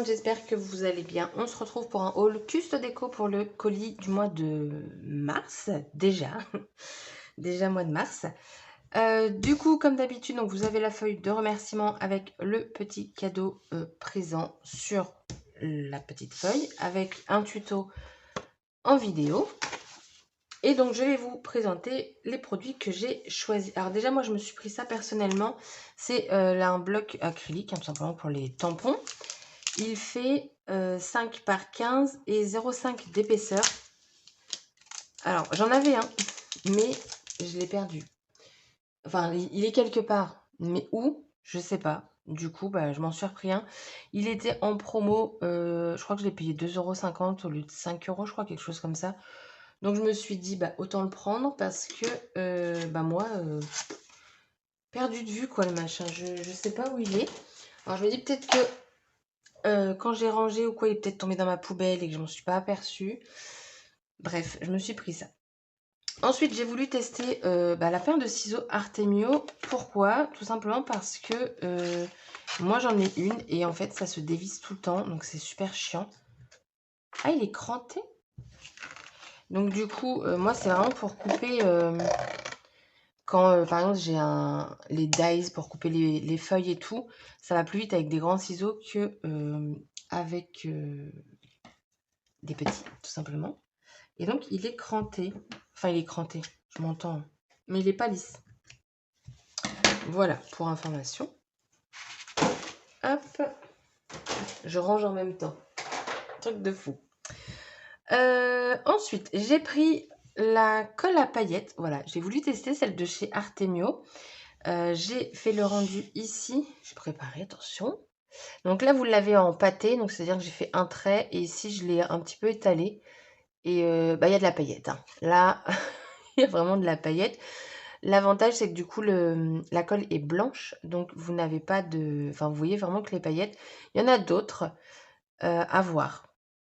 j'espère que vous allez bien. On se retrouve pour un haul Custo Déco pour le colis du mois de mars, déjà, déjà mois de mars. Du coup, comme d'habitude, donc vous avez la feuille de remerciement avec le petit cadeau présent sur la petite feuille, avec un tuto en vidéo. Et donc, je vais vous présenter les produits que j'ai choisis. Alors déjà, moi, je me suis pris ça personnellement. C'est là un bloc acrylique, hein, tout simplement pour les tampons. Il fait 5 par 15 et 0,5 d'épaisseur. Alors, j'en avais un, mais je l'ai perdu. Enfin, il est quelque part, mais où? Je sais pas. Du coup, bah, je m'en suis repris un. Il était en promo, je crois que je l'ai payé 2,50 € au lieu de 5 €, je crois, quelque chose comme ça. Donc, je me suis dit, bah, autant le prendre parce que, bah, moi, perdu de vue, quoi, le machin. Je sais pas où il est. Alors, je me dis peut-être que quand j'ai rangé ou quoi, il est peut-être tombé dans ma poubelle et que je m'en suis pas aperçue. Bref, je me suis pris ça. Ensuite, j'ai voulu tester la paire de ciseaux Artemio. Pourquoi? Tout simplement parce que moi, j'en ai une et en fait, ça se dévisse tout le temps. Donc, c'est super chiant. Ah, il est cranté. Donc, du coup, moi, c'est vraiment pour couper... quand, par exemple, j'ai les dies pour couper les feuilles et tout, ça va plus vite avec des grands ciseaux que avec des petits, tout simplement. Et donc, il est cranté. Enfin, il est cranté, je m'entends. Mais il n'est pas lisse. Voilà, pour information. Hop. Je range en même temps. Truc de fou. Ensuite, j'ai pris la colle à paillettes. Voilà, j'ai voulu tester celle de chez Artemio. J'ai fait le rendu ici. J'ai préparé, attention. Donc là, vous l'avez en pâté. Donc, c'est-à-dire que j'ai fait un trait. Et ici, je l'ai un petit peu étalé. Et il y a de la paillette. Hein. Là, il y a vraiment de la paillette. L'avantage, c'est que du coup, la colle est blanche. Donc, vous n'avez pas de... Enfin, vous voyez vraiment que les paillettes... Il y en a d'autres à voir.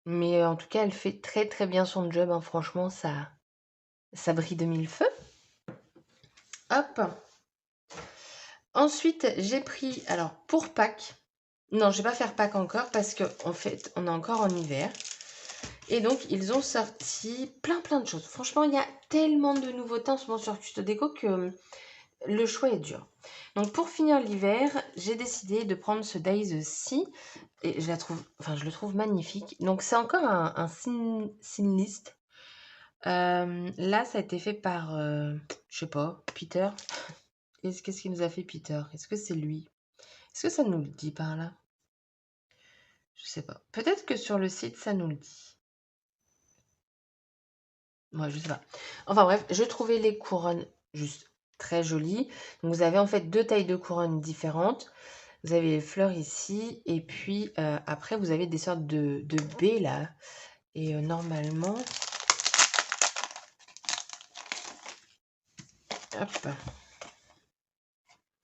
Mais en tout cas, elle fait très très bien son job. Hein. Franchement, ça brille de mille feux. Hop. Ensuite, j'ai pris... Alors, pour Pâques... Non, je ne vais pas faire Pâques encore parce qu'en fait, on est encore en hiver. Et donc, ils ont sorti plein de choses. Franchement, il y a tellement de nouveautés en ce moment sur Custo Déco que le choix est dur. Donc, pour finir l'hiver, j'ai décidé de prendre ce Days-ci. Et je le trouve magnifique. Donc, c'est encore un Sinlist. Là, ça a été fait par, je sais pas, Peter. Qu'est-ce qu'il nous a fait, Peter? Est-ce que c'est lui? Est-ce que ça nous le dit par là? Je sais pas. Peut-être que sur le site, ça nous le dit. Moi, je sais pas. Enfin bref, je trouvais les couronnes juste très jolies. Donc, vous avez en fait deux tailles de couronnes différentes. Vous avez les fleurs ici. Et puis, après, vous avez des sortes de baies là. Et normalement... Hop.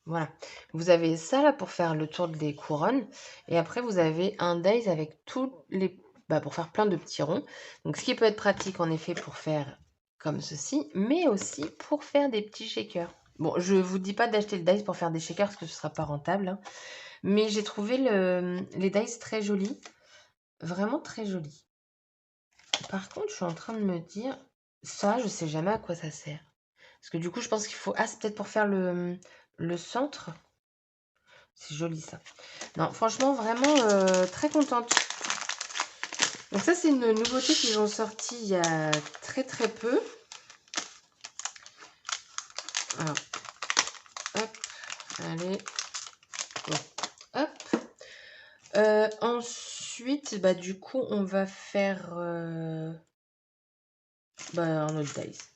Voilà. Vous avez ça là pour faire le tour des couronnes. Et après, vous avez un dies avec tous les... pour faire plein de petits ronds. Donc, ce qui peut être pratique en effet pour faire comme ceci. Mais aussi pour faire des petits shakers. Bon, je vous dis pas d'acheter le dies pour faire des shakers parce que ce sera pas rentable. Hein. Mais j'ai trouvé les dies très jolis. Vraiment très jolis. Par contre, je suis en train de me dire... Ça, je sais jamais à quoi ça sert. Parce que du coup, je pense qu'il faut... Ah, c'est peut-être pour faire le centre. C'est joli ça. Non, franchement, vraiment très contente. Donc ça, c'est une nouveauté qu'ils ont sortie il y a très peu. Alors, hop, allez. Bon, hop. Ensuite, du coup, on va faire un autre dice.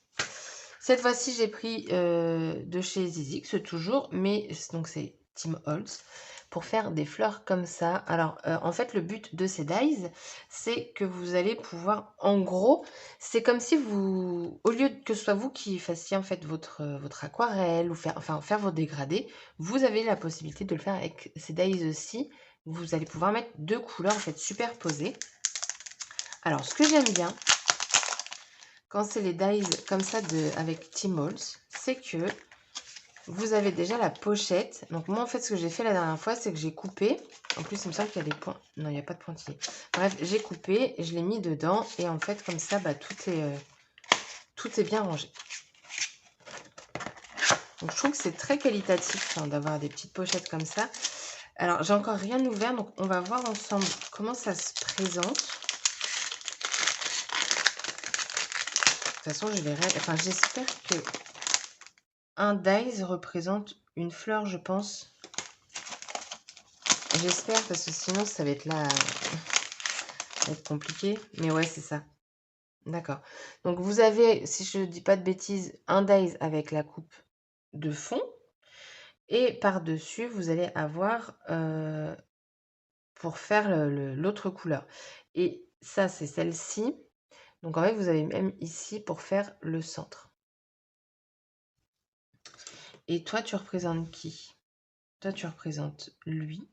Cette fois-ci, j'ai pris de chez Zizix toujours, mais donc c'est Tim Holtz, pour faire des fleurs comme ça. Alors, en fait, le but de ces dies, c'est que vous allez pouvoir, en gros, c'est comme si vous, au lieu que ce soit vous qui fassiez en fait votre aquarelle ou faire vos dégradés, vous avez la possibilité de le faire avec ces dies aussi. Vous allez pouvoir mettre deux couleurs en fait superposées. Alors, ce que j'aime bien, quand c'est les dies comme ça avec Tim Holtz, c'est que vous avez déjà la pochette. Donc moi, en fait, ce que j'ai fait la dernière fois, c'est que j'ai coupé. En plus, il me semble qu'il y a des points. Non, il n'y a pas de pointillés. Bref, j'ai coupé, je l'ai mis dedans. Et en fait, comme ça, bah, tout est bien rangé. Donc, je trouve que c'est très qualitatif d'avoir des petites pochettes comme ça. Alors, j'ai encore rien ouvert, donc on va voir ensemble comment ça se présente. De toute façon, je verrai. Enfin, j'espère que un dies représente une fleur, je pense. J'espère, parce que sinon, ça va être là, ça va être compliqué. Mais ouais, c'est ça. D'accord. Donc, vous avez, si je ne dis pas de bêtises, un dies avec la coupe de fond. Et par-dessus, vous allez avoir pour faire l'autre couleur. Et ça, c'est celle-ci. Donc, en fait, vous avez même ici pour faire le centre. Et toi, tu représentes qui? Toi, tu représentes lui.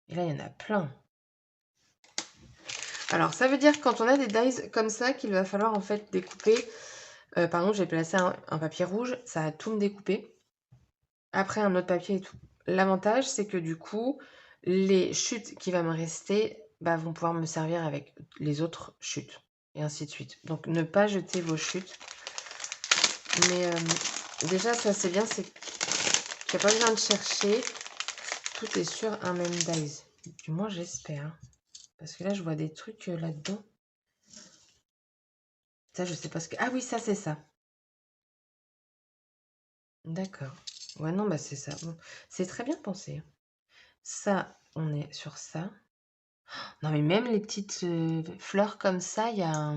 Et là, il y en a plein. Alors, ça veut dire que quand on a des dies comme ça, qu'il va falloir en fait découper. Par exemple, j'ai placé un papier rouge, ça va tout me découper. Après, un autre papier et tout. L'avantage, c'est que du coup, les chutes qui vont me rester vont pouvoir me servir avec les autres chutes. Et ainsi de suite. Donc, ne pas jeter vos chutes. Mais déjà, ça, c'est bien, c'est qu'il n'y a pas besoin de chercher. Tout est sur un même dies. Du moins, j'espère. Parce que là, je vois des trucs là-dedans. Ça, je sais pas ce que... Ah oui, ça, c'est ça. D'accord. Ouais, non, bah c'est ça. Bon, c'est très bien pensé. Ça, on est sur ça. Non, mais même les petites fleurs comme ça, il y a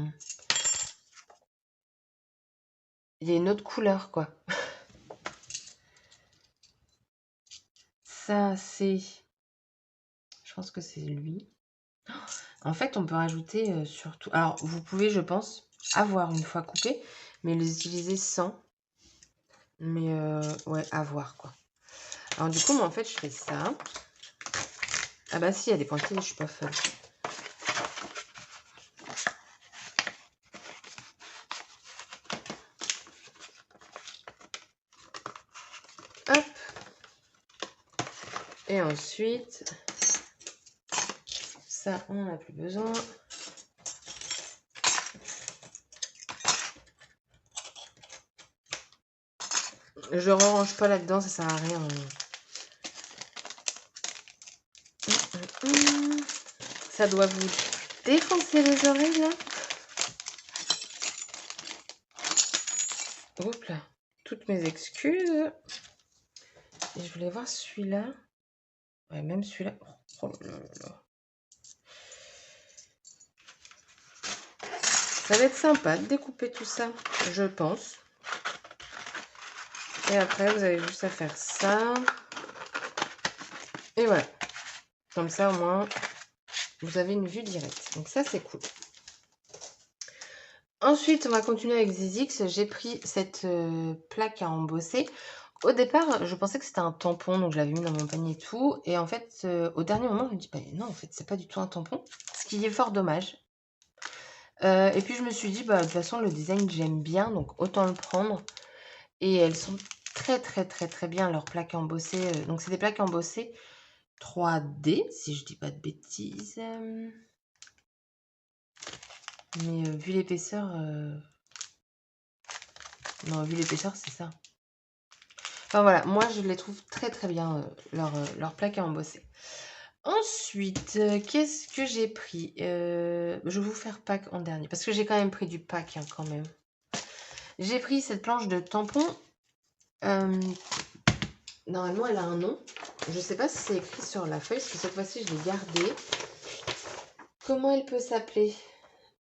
une autre couleur, quoi. Ça, c'est... Je pense que c'est lui. En fait, on peut rajouter surtout... Alors, vous pouvez, je pense, avoir une fois coupé, mais les utiliser sans. Mais ouais, avoir, quoi. Alors, du coup, moi, en fait, je fais ça. Ah bah si, il y a des pointillés, je suis pas folle. Hop. Et ensuite, ça, on n'en a plus besoin. Je range pas là-dedans, ça sert à rien. Ça doit vous défoncer les oreilles, là. Oups là. Toutes mes excuses. Et je voulais voir celui-là. Ouais, même celui-là. Oh là là. Ça va être sympa de découper tout ça, je pense. Et après, vous avez juste à faire ça. Et voilà. Comme ça, au moins, vous avez une vue directe. Donc ça, c'est cool. Ensuite, on va continuer avec Zizix. J'ai pris cette plaque à embosser. Au départ, je pensais que c'était un tampon, donc je l'avais mis dans mon panier et tout. Et en fait, au dernier moment, je me dis, bah, non, en fait, c'est pas du tout un tampon. Ce qui est fort dommage. Et puis, je me suis dit, bah, de toute façon, le design, j'aime bien, donc autant le prendre. Et elles sont très, très, très, très bien, leurs plaques embossées. Donc, c'est des plaques embossées 3D, si je dis pas de bêtises. Mais vu l'épaisseur... Non, vu l'épaisseur, c'est ça. Enfin voilà, moi je les trouve très très bien, leurs plaques à embosser. Ensuite, qu'est-ce que j'ai pris? Je vais vous faire pack en dernier, parce que j'ai quand même pris du pack quand même. J'ai pris cette planche de tampon. Normalement, elle a un nom. Je ne sais pas si c'est écrit sur la feuille, parce que cette fois-ci, je l'ai gardée. Comment elle peut s'appeler?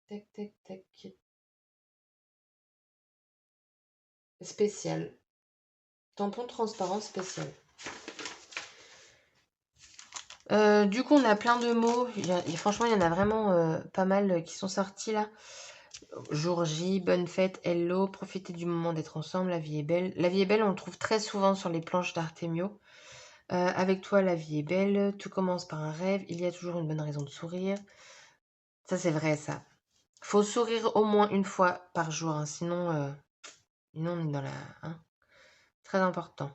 Tac, tac, tac. Spécial. Tampon transparent spécial. Du coup, on a plein de mots. Franchement, il y en a vraiment pas mal qui sont sortis là. Jour J, bonne fête, hello, profitez du moment d'être ensemble, la vie est belle. La vie est belle, on le trouve très souvent sur les planches d'Artemio. Avec toi, la vie est belle, tout commence par un rêve, il y a toujours une bonne raison de sourire. Ça, c'est vrai, ça. Faut sourire au moins une fois par jour, hein, sinon Sinon, on est dans la... hein, très important.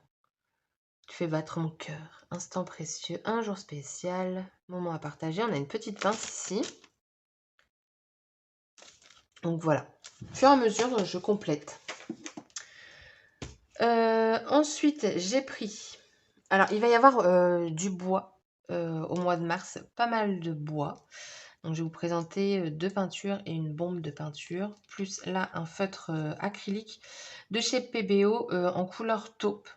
Tu fais battre mon cœur. Instant précieux, un jour spécial, moment à partager. On a une petite pince ici. Donc voilà. Au fur et à mesure, je complète. Ensuite, j'ai pris... Alors, il va y avoir du bois au mois de mars. Pas mal de bois. Donc, je vais vous présenter 2 peintures et une bombe de peinture. Plus là, un feutre acrylique de chez PBO en couleur taupe.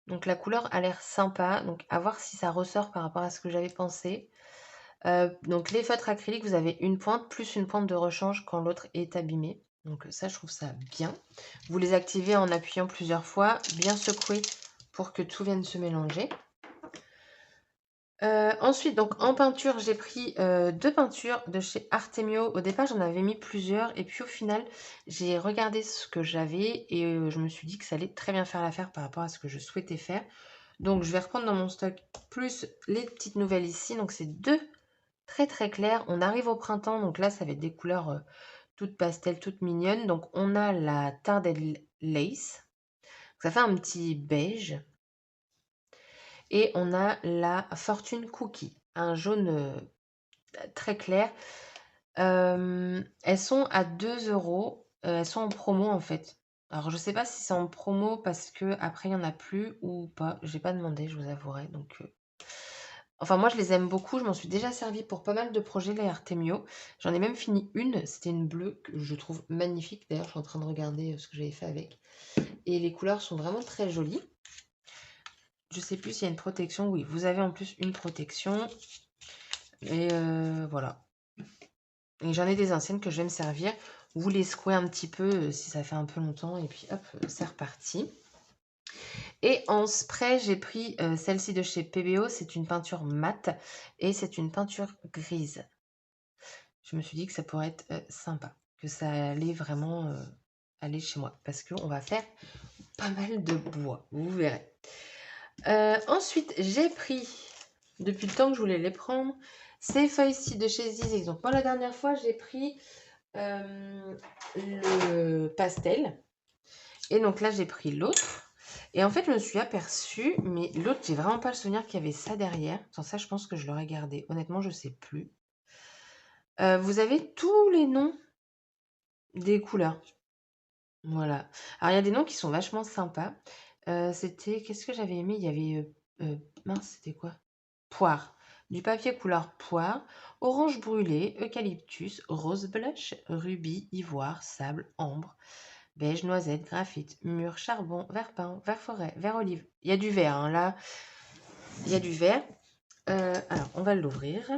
Donc, la couleur a l'air sympa. Donc, à voir si ça ressort par rapport à ce que j'avais pensé. Donc, les feutres acryliques, vous avez une pointe plus une pointe de rechange quand l'autre est abîmé. Donc, ça, je trouve ça bien. Vous les activez en appuyant plusieurs fois. Bien secouer pour que tout vienne se mélanger. Ensuite, donc en peinture, j'ai pris 2 peintures de chez Artemio. Au départ, j'en avais mis plusieurs et puis au final, j'ai regardé ce que j'avais et je me suis dit que ça allait très bien faire l'affaire par rapport à ce que je souhaitais faire. Donc, je vais reprendre dans mon stock plus les petites nouvelles ici. Donc, c'est 2 très très claires. On arrive au printemps, donc là, ça va être des couleurs toutes pastel, toutes mignonnes. Donc, on a la Tarded Lace. Ça fait un petit beige. Et on a la Fortune Cookie, un jaune très clair. Elles sont à 2 €. Elles sont en promo en fait. Alors je sais pas si c'est en promo parce que après il y en a plus ou pas. J'ai pas demandé, je vous avouerai. Donc, enfin moi je les aime beaucoup. Je m'en suis déjà servi pour pas mal de projets les Artemio. J'en ai même fini une. C'était une bleue que je trouve magnifique. D'ailleurs je suis en train de regarder ce que j'avais fait avec. Et les couleurs sont vraiment très jolies. Je sais plus s'il y a une protection. Oui, vous avez en plus une protection. Et voilà. Et j'en ai des anciennes que je vais me servir. Vous les secouez un petit peu si ça fait un peu longtemps. Et puis hop, c'est reparti. Et en spray, j'ai pris celle-ci de chez PBO. C'est une peinture mate. Et c'est une peinture grise. Je me suis dit que ça pourrait être sympa. Que ça allait vraiment aller chez moi. Parce qu'on va faire pas mal de bois. Vous verrez. Ensuite, j'ai pris, depuis le temps que je voulais les prendre, ces feuilles-ci de chez Zizi. Donc, moi, la dernière fois, j'ai pris le pastel. Et donc là, j'ai pris l'autre. Et en fait, je me suis aperçue, mais l'autre, j'ai vraiment pas le souvenir qu'il y avait ça derrière. Sans ça, je pense que je l'aurais gardé. Honnêtement, je sais plus. Vous avez tous les noms des couleurs. Voilà. Alors, il y a des noms qui sont vachement sympas. C'était... Qu'est-ce que j'avais aimé? Il y avait... mince, c'était quoi? Poire. Du papier couleur poire, orange brûlé, eucalyptus, rose blush, rubis, ivoire, sable, ambre, beige, noisette, graphite, mûr, charbon, vert pain, vert forêt, vert olive. Il y a du vert, hein, là. Il y a du vert. Alors, on va l'ouvrir.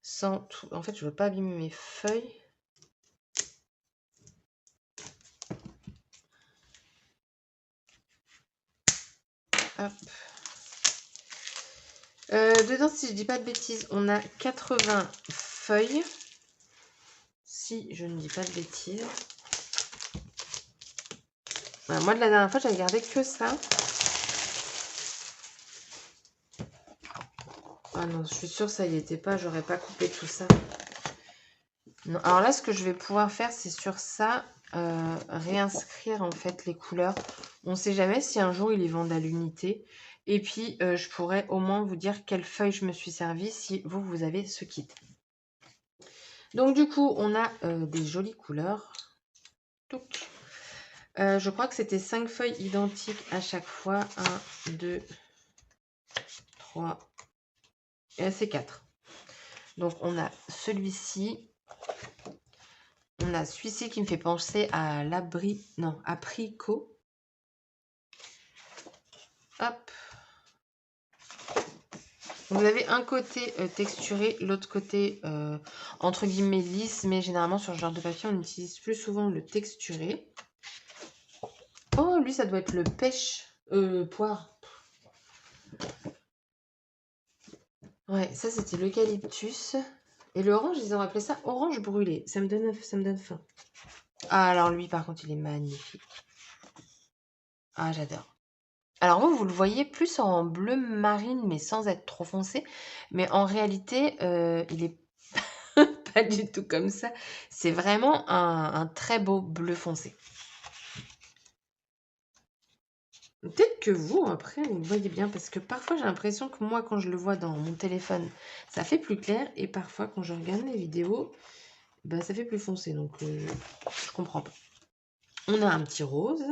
Sans tout... En fait, je veux pas abîmer mes feuilles. Hop. Dedans, si je dis pas de bêtises, on a 80 feuilles. Si je ne dis pas de bêtises. Voilà, moi, de la dernière fois, j'avais gardé que ça. Ah non, je suis sûre que ça y était pas. J'aurais pas coupé tout ça. Non. Alors là, ce que je vais pouvoir faire, c'est sur ça, réinscrire en fait les couleurs. On ne sait jamais si un jour ils les vendent à l'unité. Et puis, je pourrais au moins vous dire quelle feuille je me suis servi si vous avez ce kit. Donc du coup, on a des jolies couleurs. Je crois que c'était 5 feuilles identiques à chaque fois. 1, 2, 3, et c'est 4. Donc on a celui-ci. On a celui-ci qui me fait penser à apricot. Hop. Vous avez un côté texturé, l'autre côté entre guillemets lisse, mais généralement sur ce genre de papier, on utilise plus souvent le texturé. Oh, lui, ça doit être le pêche poire. Ouais, ça c'était l'eucalyptus. Et l'orange, ils ont appelé ça orange brûlé. Ça me donne faim. Ah, alors lui, par contre, il est magnifique. Ah, j'adore. Alors vous le voyez plus en bleu marine, mais sans être trop foncé. Mais en réalité, il est pas du tout comme ça. C'est vraiment un très beau bleu foncé. Peut-être que vous, après, vous le voyez bien, parce que parfois j'ai l'impression que moi, quand je le vois dans mon téléphone, ça fait plus clair, et parfois quand je regarde les vidéos, bah, ça fait plus foncé, donc je comprends pas. On a un petit rose.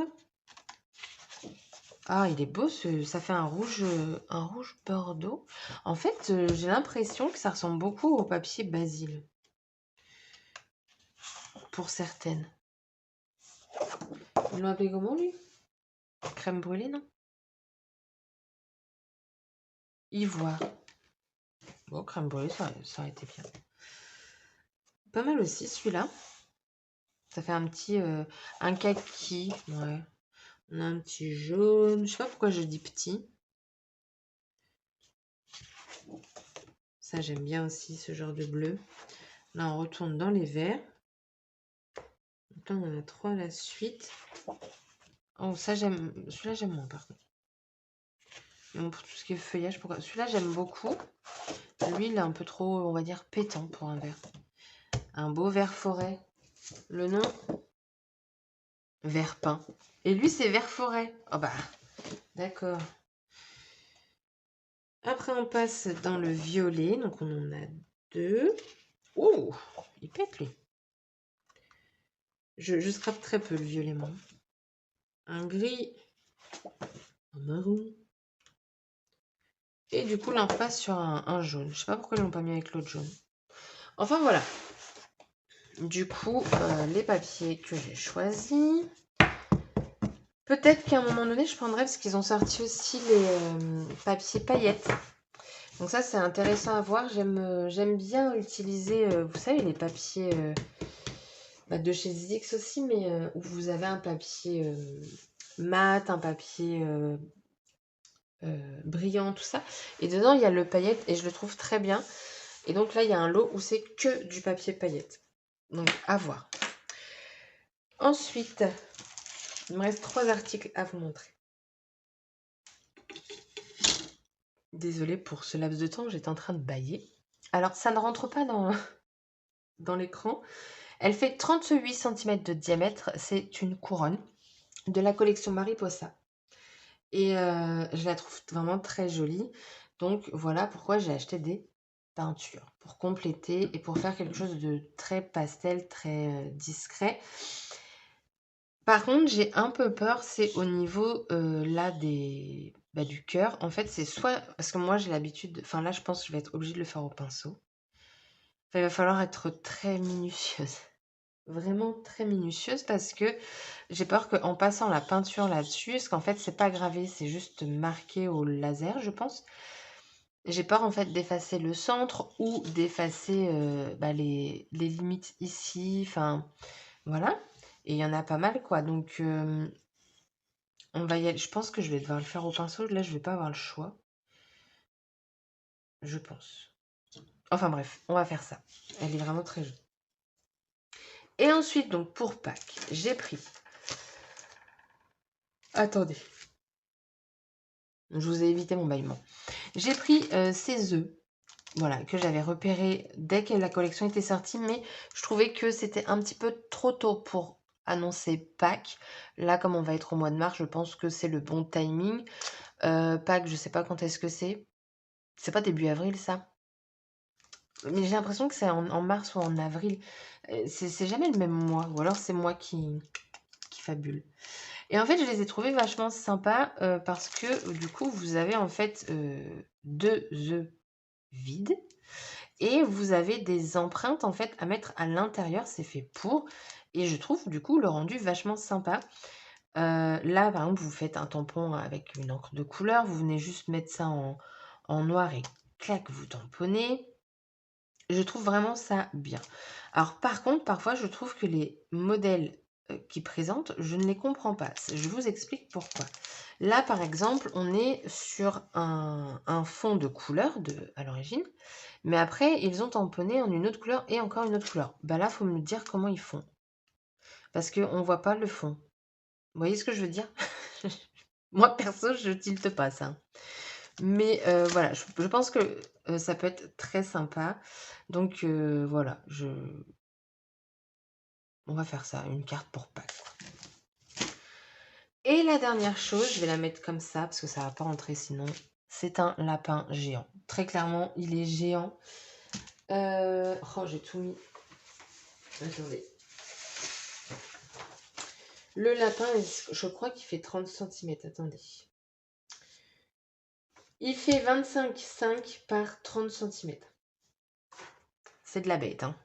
Ah, il est beau, ça fait un rouge bordeaux. En fait, j'ai l'impression que ça ressemble beaucoup au papier Basile, pour certaines. Ils l'ont appelé comment, lui? Crème brûlée, non? Ivoire. Bon, crème brûlée, ça aurait été bien. Pas mal aussi, celui-là. Ça fait un petit... un kaki, ouais. On a un petit jaune. Je sais pas pourquoi je dis petit. Ça, j'aime bien aussi, ce genre de bleu. Là, on retourne dans les verts. Donc là, on en a 3 à la suite. Oh, ça, j'aime... Celui-là, j'aime moins, par contre. Mais bon, pour tout ce qui est feuillage, pourquoi... Celui-là, j'aime beaucoup. Lui, il est un peu trop, on va dire, pétant pour un vert. Un beau vert forêt. Le nom? Vert peint. Et lui, c'est vert forêt. Oh bah, d'accord. Après, on passe dans le violet. Donc, on en a 2. Oh, il pète, lui. Je scrape très peu le violet, moi. Un gris. Un marron. Et du coup, là, on passe sur un jaune. Je sais pas pourquoi ils l'ont pas mis avec l'autre jaune. Enfin, voilà. Du coup, les papiers que j'ai choisis. Peut-être qu'à un moment donné, je prendrai, parce qu'ils ont sorti aussi les papiers paillettes. Donc ça, c'est intéressant à voir. J'aime bien utiliser, vous savez, les papiers de chez Zix aussi, mais où vous avez un papier mat, un papier brillant, tout ça. Et dedans, il y a le paillette et je le trouve très bien. Et donc là, il y a un lot où c'est que du papier paillette. Donc, à voir. Ensuite, il me reste 3 articles à vous montrer. Désolée pour ce laps de temps, j'étais en train de bâiller. Alors, ça ne rentre pas dans l'écran. Elle fait 38 cm de diamètre. C'est une couronne de la collection Mariposa. Et je la trouve vraiment très jolie. Donc, voilà pourquoi j'ai acheté des peintures. Pour compléter et pour faire quelque chose de très pastel, très discret. Par contre, j'ai un peu peur, c'est au niveau là du cœur. En fait, c'est soit... Parce que moi, j'ai l'habitude... Enfin, là, je pense que je vais être obligée de le faire au pinceau. Enfin, il va falloir être très minutieuse. Vraiment très minutieuse parce que j'ai peur qu'en passant la peinture là-dessus, parce qu'en fait, c'est pas gravé, c'est juste marqué au laser, je pense. J'ai peur en fait d'effacer le centre ou d'effacer les limites ici. Enfin, voilà. Et il y en a pas mal, quoi. Donc... on va y aller. Je pense que je vais devoir le faire au pinceau. Là, je vais pas avoir le choix. Je pense. Enfin bref, on va faire ça. Elle est vraiment très jolie. Et ensuite, donc pour Pâques, j'ai pris... Attendez. Je vous ai évité mon bâillement. J'ai pris ces œufs. Voilà, que j'avais repérés dès que la collection était sortie. Mais je trouvais que c'était un petit peu trop tôt pour annoncer Pâques. Là, comme on va être au mois de mars, je pense que c'est le bon timing. Pâques, je sais pas quand est-ce que c'est. C'est pas début avril, ça? Mais j'ai l'impression que c'est en mars ou en avril. C'est jamais le même mois. Ou alors c'est moi qui fabule. Et en fait, je les ai trouvés vachement sympas parce que du coup, vous avez en fait 2 œufs vides. Et vous avez des empreintes en fait à mettre à l'intérieur. C'est fait pour. Et je trouve du coup le rendu vachement sympa. Là, par exemple, vous faites un tampon avec une encre de couleur. Vous venez juste mettre ça en noir et clac, vous tamponnez. Je trouve vraiment ça bien. Alors par contre, parfois, je trouve que les modèles qui présentent, je ne les comprends pas. Je vous explique pourquoi. Là, par exemple, on est sur un fond de couleur à l'origine, mais après, ils ont tamponné en une autre couleur et encore une autre couleur. Bah là, il faut me dire comment ils font. Parce qu'on ne voit pas le fond. Vous voyez ce que je veux dire? Moi, perso, je tilte pas ça. Mais voilà, je pense que ça peut être très sympa. Donc voilà, on va faire ça, une carte pour Pâques, quoi. Et la dernière chose, je vais la mettre comme ça parce que ça va pas rentrer sinon. C'est un lapin géant. Très clairement, il est géant. Oh, j'ai tout mis. Attendez. Le lapin, je crois qu'il fait 30 centimètres. Attendez. Il fait 25,5 par 30 centimètres. C'est de la bête, hein.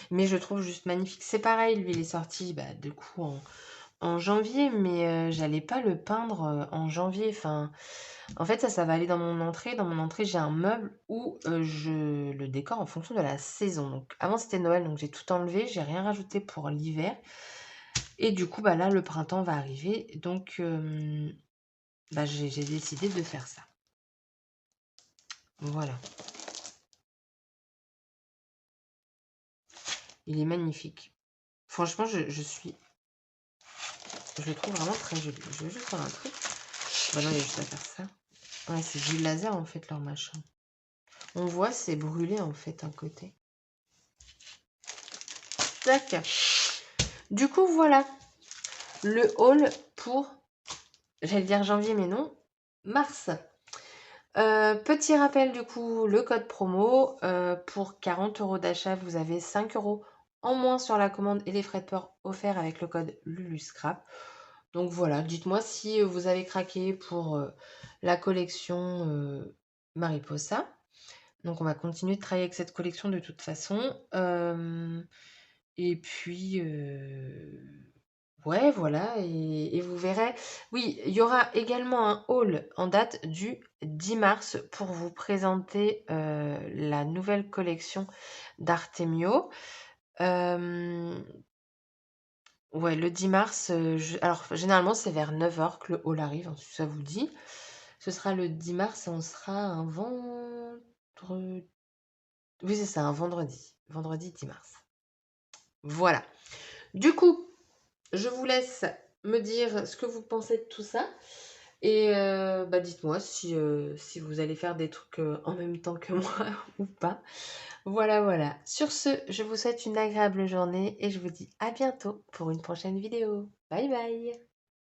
Mais je trouve juste magnifique. C'est pareil, lui, il est sorti du coup en janvier, mais j'allais pas le peindre en janvier. Enfin, en fait, ça va aller dans mon entrée. Dans mon entrée, j'ai un meuble où je le décore en fonction de la saison. Donc, avant, c'était Noël, donc j'ai tout enlevé. J'ai rien rajouté pour l'hiver. Et du coup, là, le printemps va arriver. Donc, j'ai décidé de faire ça. Voilà. Il est magnifique. Franchement, je le trouve vraiment très joli. Je vais juste faire un truc. Voilà, il y a juste à faire ça. Ouais, c'est du laser en fait, leur machin. On voit, c'est brûlé en fait, un côté. Tac. Du coup, voilà. Le haul pour, j'allais dire janvier, mais non, mars. Petit rappel du coup, le code promo, pour 40 € d'achat, vous avez 5 € en moins sur la commande et les frais de port offerts avec le code LULUSCRAP. Donc voilà, dites-moi si vous avez craqué pour la collection Mariposa. Donc on va continuer de travailler avec cette collection de toute façon. Et puis, ouais, voilà, et vous verrez. Oui, il y aura également un haul en date du 10 mars pour vous présenter la nouvelle collection d'Artemio. Ouais, le 10 mars, alors généralement c'est vers 9 h que le haul arrive, hein, si ça vous dit. Ce sera le 10 mars et on sera un vendredi. Oui, c'est ça, un vendredi. Vendredi 10 mars. Voilà. Du coup, je vous laisse me dire ce que vous pensez de tout ça. Et dites-moi si vous allez faire des trucs en même temps que moi ou pas. Voilà, voilà. Sur ce, je vous souhaite une agréable journée et je vous dis à bientôt pour une prochaine vidéo. Bye bye!